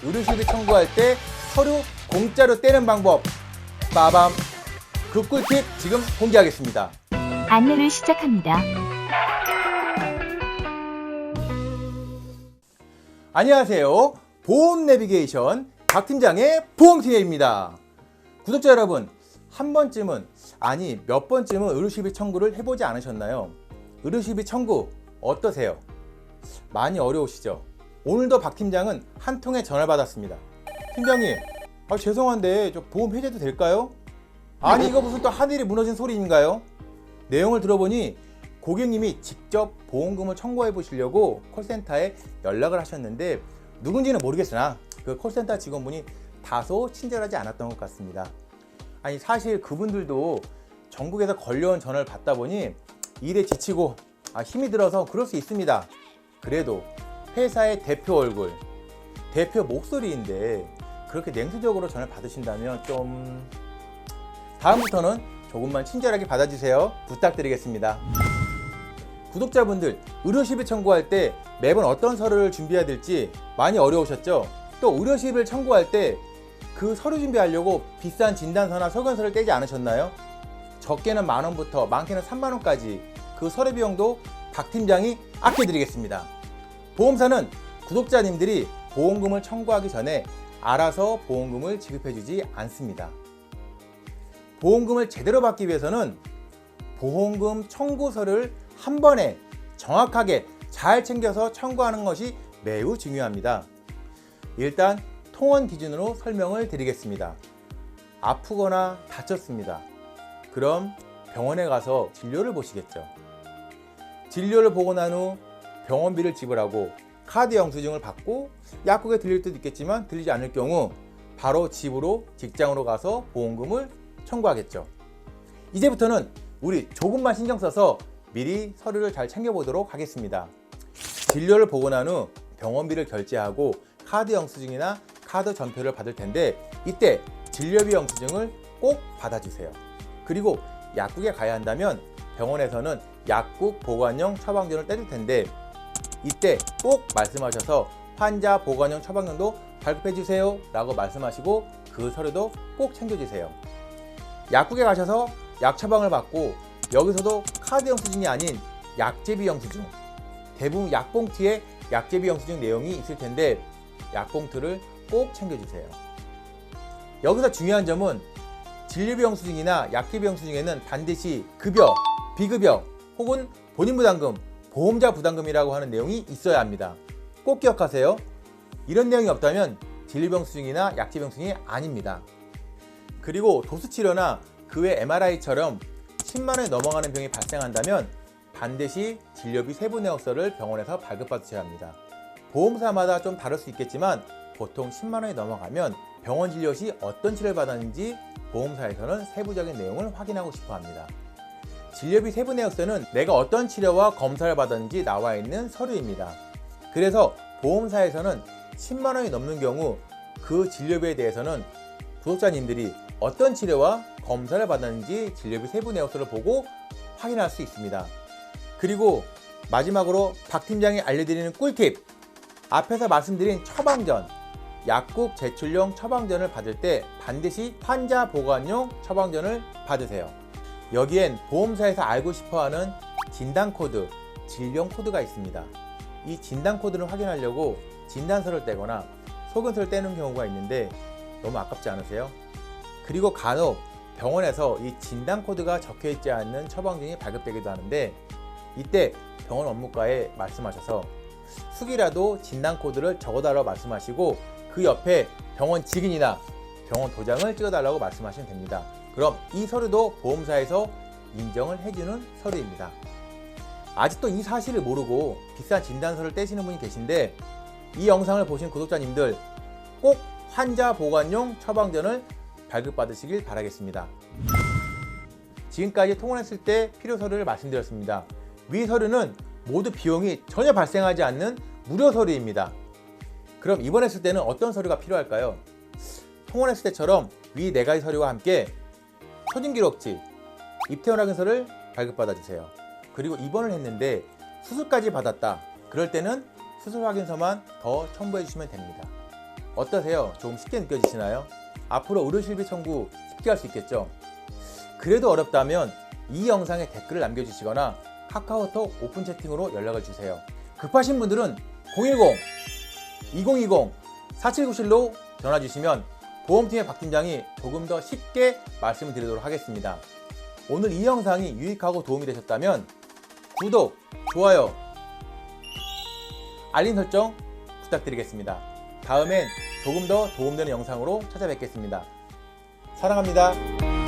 의료실비 청구할 때 서류 공짜로 떼는 방법 빠밤! 그 꿀팁 지금 공개하겠습니다. 안내를 시작합니다. 안녕하세요. 보험 내비게이션 박 팀장의 보험팀입니다. 구독자 여러분, 한 번쯤은 아니 몇 번쯤은 의료실비 청구를 해보지 않으셨나요? 의료실비 청구 어떠세요? 많이 어려우시죠? 오늘도 박 팀장은 한 통의 전화를 받았습니다. 팀장님, 죄송한데 저 보험 해제도 될까요? 아니 이거 무슨 또 하늘이 무너진 소리인가요? 내용을 들어보니 고객님이 직접 보험금을 청구해 보시려고 콜센터에 연락을 하셨는데 누군지는 모르겠으나 그 콜센터 직원분이 다소 친절하지 않았던 것 같습니다. 아니 사실 그분들도 전국에서 걸려온 전화를 받다 보니 일에 지치고 힘이 들어서 그럴 수 있습니다. 그래도 회사의 대표 얼굴, 대표 목소리인데 그렇게 냉소적으로 전화를 받으신다면 좀 다음부터는 조금만 친절하게 받아주세요. 부탁드리겠습니다. 구독자분들, 의료실비 청구할 때 매번 어떤 서류를 준비해야 될지 많이 어려우셨죠? 또 의료실비를 청구할 때 그 서류 준비하려고 비싼 진단서나 소견서를 떼지 않으셨나요? 적게는 만원부터 많게는 3만원까지 그 서류 비용도 박 팀장이 아껴드리겠습니다. 보험사는 구독자님들이 보험금을 청구하기 전에 알아서 보험금을 지급해주지 않습니다. 보험금을 제대로 받기 위해서는 보험금 청구서를 한 번에 정확하게 잘 챙겨서 청구하는 것이 매우 중요합니다. 일단 통원 기준으로 설명을 드리겠습니다. 아프거나 다쳤습니다. 그럼 병원에 가서 진료를 보시겠죠. 진료를 보고 난 후 병원비를 지불하고 카드 영수증을 받고 약국에 들릴 때도 있겠지만 들리지 않을 경우 바로 집으로 직장으로 가서 보험금을 청구하겠죠. 이제부터는 우리 조금만 신경 써서 미리 서류를 잘 챙겨보도록 하겠습니다. 진료를 보고 난 후 병원비를 결제하고 카드 영수증이나 카드 전표를 받을 텐데 이때 진료비 영수증을 꼭 받아주세요. 그리고 약국에 가야 한다면 병원에서는 약국 보관용 처방전을 떼줄 텐데 이때 꼭 말씀하셔서 환자 보관용 처방전도 발급해주세요 라고 말씀하시고 그 서류도 꼭 챙겨주세요. 약국에 가셔서 약 처방을 받고 여기서도 카드 영수증이 아닌 약제비 영수증, 대부분 약봉투에 약제비 영수증 내용이 있을 텐데 약봉투를 꼭 챙겨주세요. 여기서 중요한 점은 진료비 영수증이나 약제비 영수증에는 반드시 급여, 비급여 혹은 본인 부담금, 보험자 부담금이라고 하는 내용이 있어야 합니다. 꼭 기억하세요. 이런 내용이 없다면 진료비 영수증이나 약제비 영수증이 아닙니다. 그리고 도수치료나 그 외 MRI처럼 10만원이 넘어가는 병이 발생한다면 반드시 진료비 세부 내역서를 병원에서 발급받으셔야 합니다. 보험사마다 좀 다를 수 있겠지만 보통 10만원이 넘어가면 병원 진료 시 어떤 치료를 받았는지 보험사에서는 세부적인 내용을 확인하고 싶어 합니다. 진료비 세부 내역서는 내가 어떤 치료와 검사를 받았는지 나와 있는 서류입니다. 그래서 보험사에서는 10만원이 넘는 경우 그 진료비에 대해서는 구독자님들이 어떤 치료와 검사를 받았는지 진료비 세부 내역서를 보고 확인할 수 있습니다. 그리고 마지막으로 박 팀장이 알려드리는 꿀팁! 앞에서 말씀드린 처방전, 약국 제출용 처방전을 받을 때 반드시 환자 보관용 처방전을 받으세요. 여기엔 보험사에서 알고 싶어하는 진단코드, 질병 코드가 있습니다. 이 진단코드를 확인하려고 진단서를 떼거나 소견서를 떼는 경우가 있는데 너무 아깝지 않으세요? 그리고 간혹 병원에서 이 진단코드가 적혀있지 않는 처방전이 발급되기도 하는데 이때 병원 업무과에 말씀하셔서 숙이라도 진단코드를 적어달라고 말씀하시고 그 옆에 병원 직인이나 병원 도장을 찍어달라고 말씀하시면 됩니다. 그럼 이 서류도 보험사에서 인정을 해주는 서류입니다. 아직도 이 사실을 모르고 비싼 진단서를 떼시는 분이 계신데 이 영상을 보신 구독자님들 꼭 환자 보관용 처방전을 발급받으시길 바라겠습니다. 지금까지 통원했을 때 필요 서류를 말씀드렸습니다. 위 서류는 모두 비용이 전혀 발생하지 않는 무료 서류입니다. 그럼 입원했을 때는 어떤 서류가 필요할까요? 통원했을 때처럼 위 4가지 서류와 함께 초진기록지, 입퇴원 확인서를 발급받아 주세요. 그리고 입원을 했는데 수술까지 받았다. 그럴 때는 수술 확인서만 더 첨부해 주시면 됩니다. 어떠세요? 조금 쉽게 느껴지시나요? 앞으로 의료실비 청구 쉽게 할 수 있겠죠? 그래도 어렵다면 이 영상에 댓글을 남겨주시거나 카카오톡 오픈 채팅으로 연락을 주세요. 급하신 분들은 010-2020-4797로 전화 주시면 보험팀의 박 팀장이 조금 더 쉽게 말씀을 드리도록 하겠습니다. 오늘 이 영상이 유익하고 도움이 되셨다면 구독, 좋아요, 알림 설정 부탁드리겠습니다. 다음엔 조금 더 도움되는 영상으로 찾아뵙겠습니다. 사랑합니다.